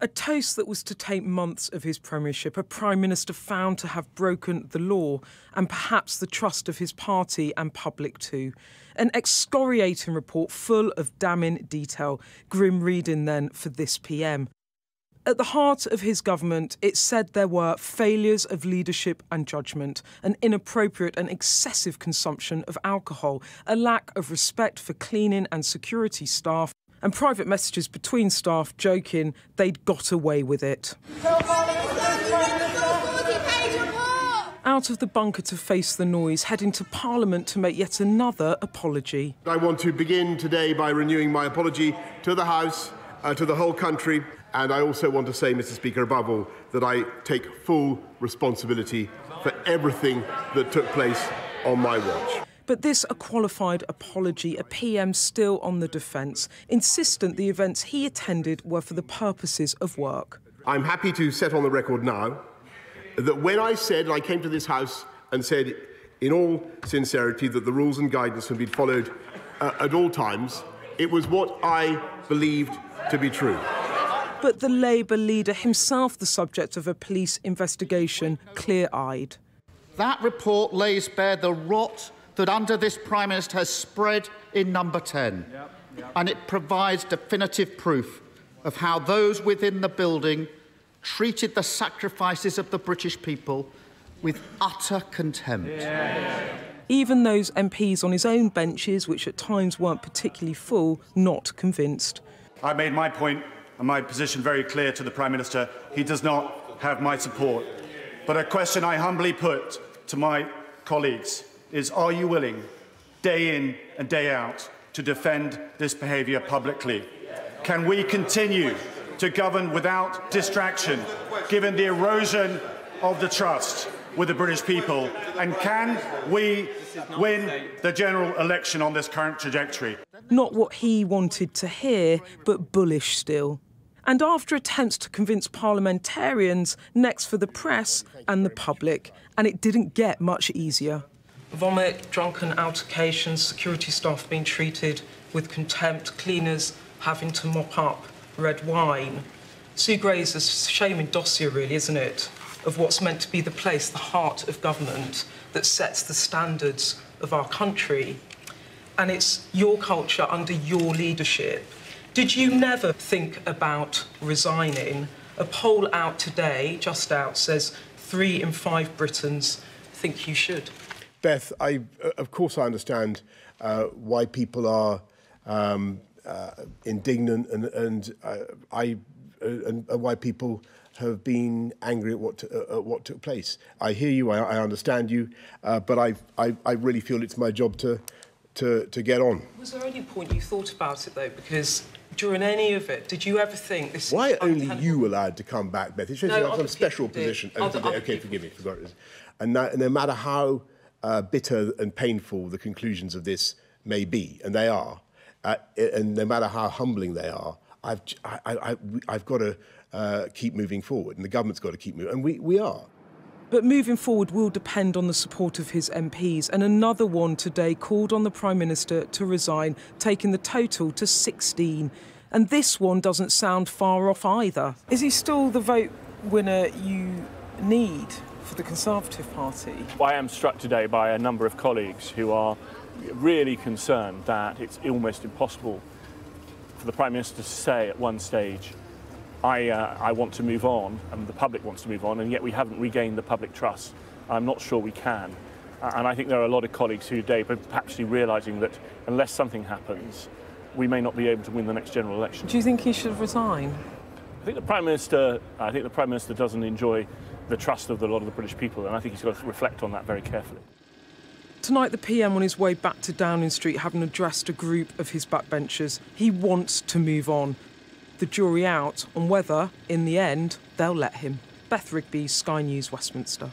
A toast that was to take months of his premiership, a Prime Minister found to have broken the law and perhaps the trust of his party and public too. An excoriating report full of damning detail. Grim reading then for this PM. At the heart of his government, it said there were failures of leadership and judgment, an inappropriate and excessive consumption of alcohol, a lack of respect for cleaning and security staff, and private messages between staff joking they'd got away with it. Out of the bunker to face the noise, heading to Parliament to make yet another apology. I want to begin today by renewing my apology to the House, to the whole country, and I also want to say, Mr. Speaker, above all, that I take full responsibility for everything that took place on my watch. But this a qualified apology, a PM still on the defence, insistent the events he attended were for the purposes of work. I'm happy to set on the record now that when I said, I came to this House and said in all sincerity that the rules and guidance have been followed at all times, it was what I believed to be true. But the Labour leader, himself the subject of a police investigation, clear-eyed. That report lays bare the rot that under this Prime Minister has spread in Number 10. And it provides definitive proof of how those within the building treated the sacrifices of the British people with utter contempt. Even those MPs on his own benches, which at times weren't particularly full, not convinced. I made my point and my position very clear to the Prime Minister. He does not have my support. But a question I humbly put to my colleagues is, are you willing, day in and day out, to defend this behaviour publicly? Can we continue to govern without distraction, given the erosion of the trust with the British people? And can we win the general election on this current trajectory? Not what he wanted to hear, but bullish still. And after attempts to convince parliamentarians, next for the press and the public. And it didn't get much easier. Vomit, drunken altercations, security staff being treated with contempt, cleaners having to mop up red wine. Sue Gray's a shaming dossier, really, isn't it, of what's meant to be the place, the heart of government, that sets the standards of our country. And it's your culture under your leadership. Did you never think about resigning? A poll out today, just out, says 3 in 5 Britons think you should. Beth, of course I understand why people are indignant and why people have been angry at what took place. I hear you, I understand you, but I really feel it's my job to get on. Was there any point you thought about it, though? Because during any of it, did you ever think this... Why are only you allowed to come back, Beth? It shows you have some special position. OK, forgive me, forgot it. And no matter how bitter and painful the conclusions of this may be, and they are, and no matter how humbling they are, I've got to keep moving forward, and the government's got to keep moving, and we are. But moving forward will depend on the support of his MPs, and another one today called on the Prime Minister to resign, taking the total to 16. And this one doesn't sound far off either. Is he still the vote winner you need for the Conservative Party? I am struck today by a number of colleagues who are really concerned that it's almost impossible for the Prime Minister to say at one stage, I want to move on, and the public wants to move on, and yet we haven't regained the public trust. I'm not sure we can. And I think there are a lot of colleagues who today are perhaps realising that unless something happens, we may not be able to win the next general election. Do you think he should resign? I think the Prime Minister doesn't enjoy the trust of a lot of the British people, and I think he's got to reflect on that very carefully. Tonight, the PM on his way back to Downing Street, having addressed a group of his backbenchers, he wants to move on. The jury out on whether, in the end, they'll let him. Beth Rigby, Sky News, Westminster.